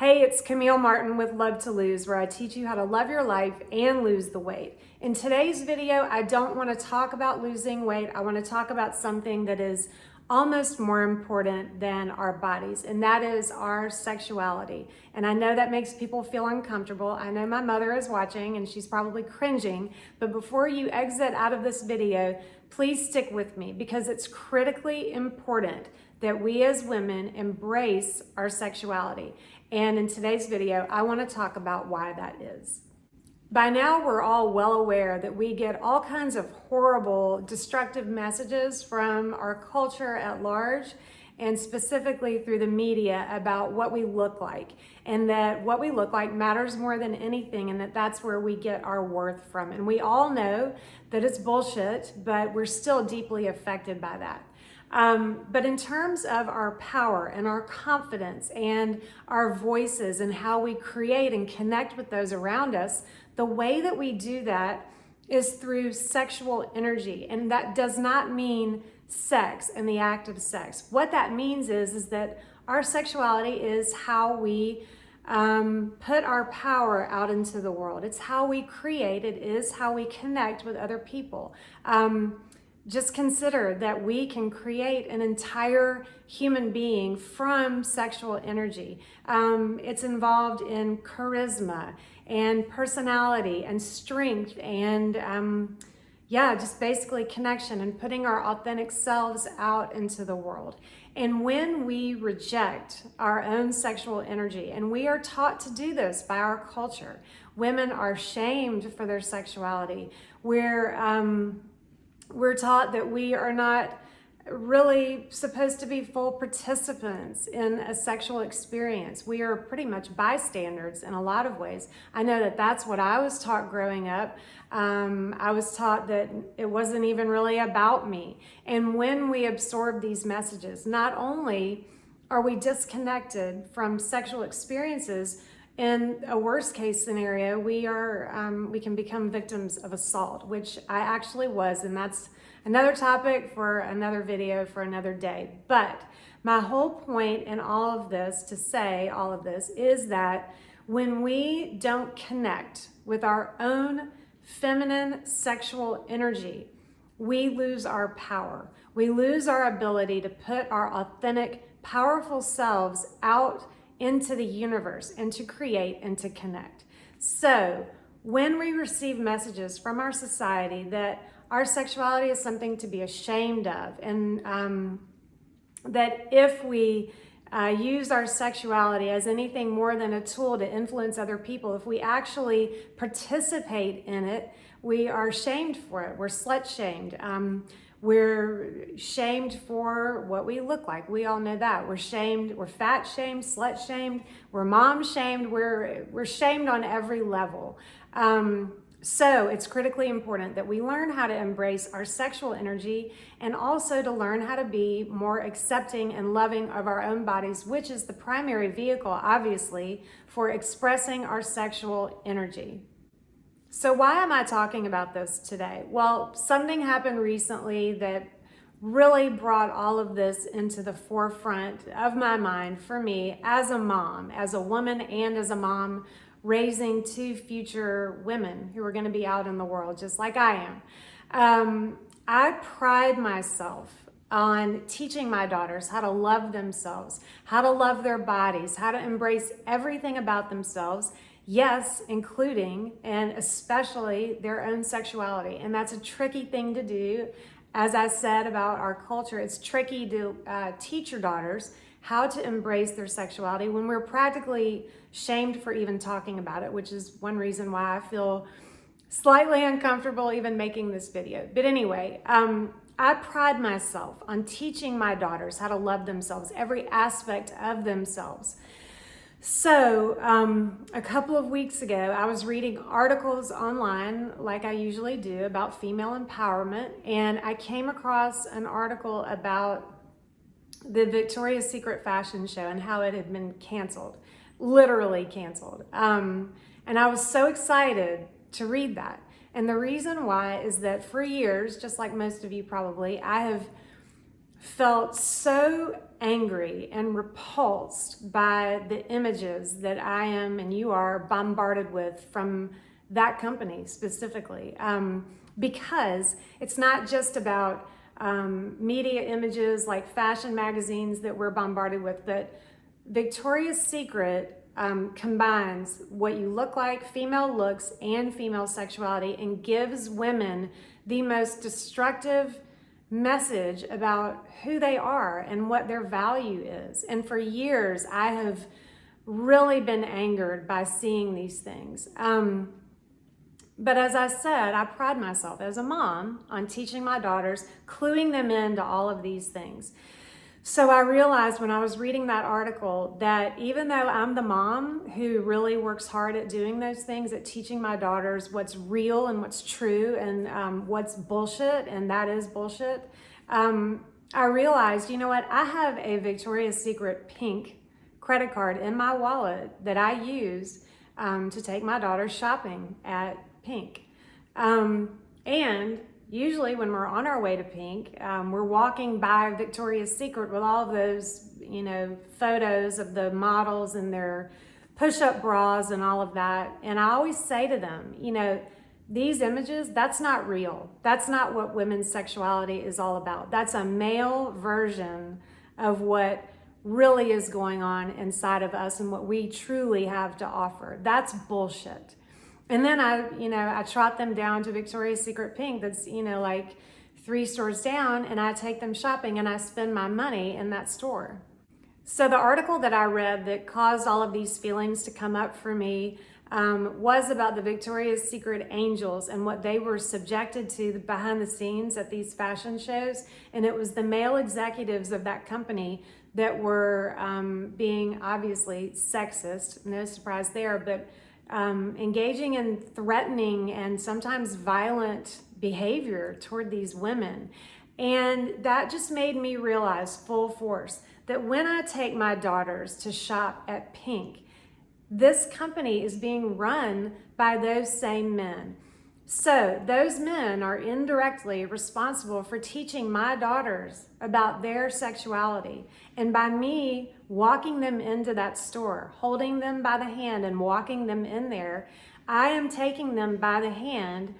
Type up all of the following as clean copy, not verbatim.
Hey, it's Camille Martin with Love to Lose, where I teach you how to love your life and lose the weight. In today's video, I don't want to talk about losing weight. I want to talk about something that is almost more important than our bodies, and that is our sexuality. And I know that makes people feel uncomfortable. I know my mother is watching and she's probably cringing, but before you exit out of this video, please stick with me because it's critically important that we as women embrace our sexuality. And in today's video, I want to talk about why that is. By now, we're all well aware that we get all kinds of horrible, destructive messages from our culture at large, and specifically through the media about what we look like, and that what we look like matters more than anything, and that that's where we get our worth from. And we all know that it's bullshit, but we're still deeply affected by that. But in terms of our power and our confidence and our voices and how we create and connect with those around us, the way that we do that is through sexual energy. And that does not mean sex and the act of sex. What that means is that our sexuality is how we put our power out into the world. It's how we create. It is how we connect with other people. Just consider that we can create an entire human being from sexual energy. It's involved in charisma and personality and strength and just basically connection and putting our authentic selves out into the world. And when we reject our own sexual energy, and we are taught to do this by our culture, women are shamed for their sexuality. We're taught that we are not really supposed to be full participants in a sexual experience. We are pretty much bystanders in a lot of ways. I know that that's what I was taught growing up. I was taught that it wasn't even really about me. And when we absorb these messages, not only are we disconnected from sexual experiences, in a worst case scenario, we can become victims of assault, which I actually was, and that's another topic for another video for another day. But my whole point in all of this, to say all of this, is that when we don't connect with our own feminine sexual energy, we lose our power. We lose our ability to put our authentic, powerful selves out into the universe and to create and to connect. So when we receive messages from our society that our sexuality is something to be ashamed of, and that if we use our sexuality as anything more than a tool to influence other people, if we actually participate in it, we are shamed for it. We're slut shamed. We're shamed for what we look like. We all know that. We're shamed, we're fat shamed, slut shamed, we're mom shamed, we're shamed on every level. So it's critically important that we learn how to embrace our sexual energy and also to learn how to be more accepting and loving of our own bodies, which is the primary vehicle, obviously, for expressing our sexual energy. So why am I talking about this today? Well, something happened recently that really brought all of this into the forefront of my mind for me as a mom, as a woman, and as a mom raising two future women who are going to be out in the world just like I am. I pride myself on teaching my daughters how to love themselves, how to love their bodies, how to embrace everything about themselves. Yes, including and especially their own sexuality. And that's a tricky thing to do. As I said about our culture, it's tricky to teach your daughters how to embrace their sexuality when we're practically shamed for even talking about it, which is one reason why I feel slightly uncomfortable even making this video. But anyway, I pride myself on teaching my daughters how to love themselves, every aspect of themselves. So a couple of weeks ago, I was reading articles online like I usually do about female empowerment, and I came across an article about the Victoria's Secret fashion show and how it had been canceled, literally canceled. And I was so excited to read that. And the reason why is that for years, just like most of you probably, I have felt so angry and repulsed by the images that I am and you are bombarded with from that company specifically. Because it's not just about media images like fashion magazines that we're bombarded with, but Victoria's Secret combines what you look like, female looks, and female sexuality, and gives women the most destructive message about who they are and what their value is. And for years, I have really been angered by seeing these things. But as I said, I pride myself as a mom on teaching my daughters, cluing them into all of these things. So I realized when I was reading that article that even though I'm the mom who really works hard at doing those things, at teaching my daughters what's real and what's true and what's bullshit, and that is bullshit, I realized, you know what, I have a Victoria's Secret pink credit card in my wallet that I use to take my daughters shopping at Pink. And usually when we're on our way to Pink, we're walking by Victoria's Secret with all of those, photos of the models and their push-up bras and all of that. And I always say to them, these images, that's not real. That's not what women's sexuality is all about. That's a male version of what really is going on inside of us and what we truly have to offer. That's bullshit. And then I trot them down to Victoria's Secret Pink that's, like 3 stores down, and I take them shopping and I spend my money in that store. So the article that I read that caused all of these feelings to come up for me was about the Victoria's Secret angels and what they were subjected to behind the scenes at these fashion shows. And it was the male executives of that company that were being obviously sexist, no surprise there, but engaging in threatening and sometimes violent behavior toward these women. And that just made me realize full force that when I take my daughters to shop at Pink, this company is being run by those same men. So those men are indirectly responsible for teaching my daughters about their sexuality. And by me walking them into that store, holding them by the hand and walking them in there, I am taking them by the hand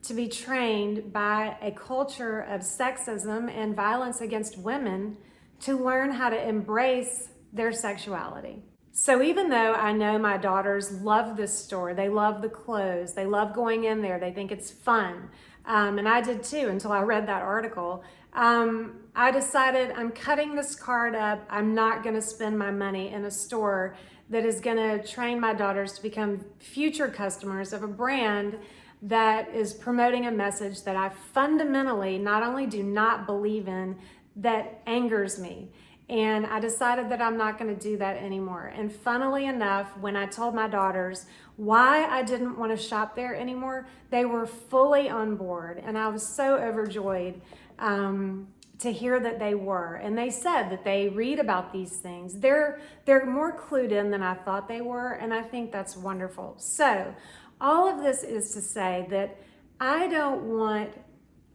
to be trained by a culture of sexism and violence against women to learn how to embrace their sexuality. So even though I know my daughters love this store, they love the clothes, they love going in there, they think it's fun, and I did too until I read that article, I decided I'm cutting this card up. I'm not going to spend my money in a store that is going to train my daughters to become future customers of a brand that is promoting a message that I fundamentally not only do not believe in, that angers me. And I decided that I'm not going to do that anymore. And funnily enough, when I told my daughters why I didn't want to shop there anymore, they were fully on board. And I was so overjoyed to hear that they were. And they said that they read about these things. They're more clued in than I thought they were. And I think that's wonderful. So all of this is to say that I don't want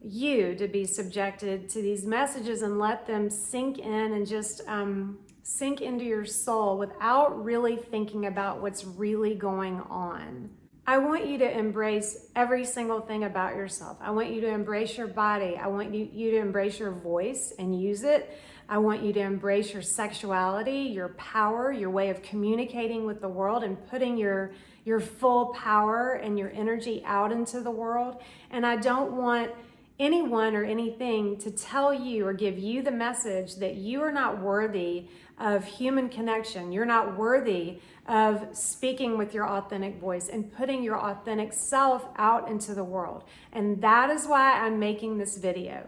you to be subjected to these messages and let them sink in and just sink into your soul without really thinking about what's really going on. I want you to embrace every single thing about yourself. I want you to embrace your body. I want you to embrace your voice and use it. I want you to embrace your sexuality, your power, your way of communicating with the world and putting your full power and your energy out into the world. And I don't want anyone or anything to tell you or give you the message that you are not worthy of human connection. You're not worthy of speaking with your authentic voice and putting your authentic self out into the world. And that is why I'm making this video.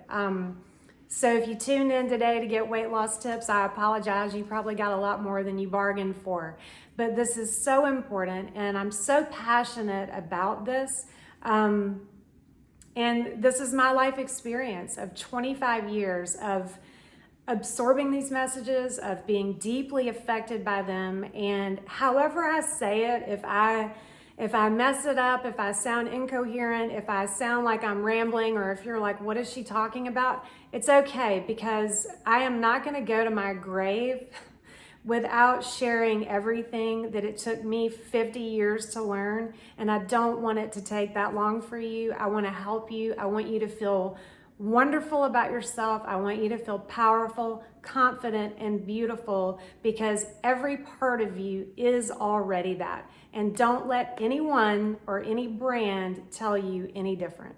So if you tuned in today to get weight loss tips, I apologize. You probably got a lot more than you bargained for. But this is so important, and I'm so passionate about this. And this is my life experience of 25 years of absorbing these messages, of being deeply affected by them. And however I say it, If I mess it up, if I sound incoherent, if I sound like I'm rambling, or if you're like, what is she talking about? It's okay, because I am not going to go to my grave without sharing everything that it took me 50 years to learn. And I don't want it to take that long for you. I want to help you. I want you to feel wonderful about yourself. I want you to feel powerful, confident, and beautiful, because every part of you is already that. And don't let anyone or any brand tell you any different.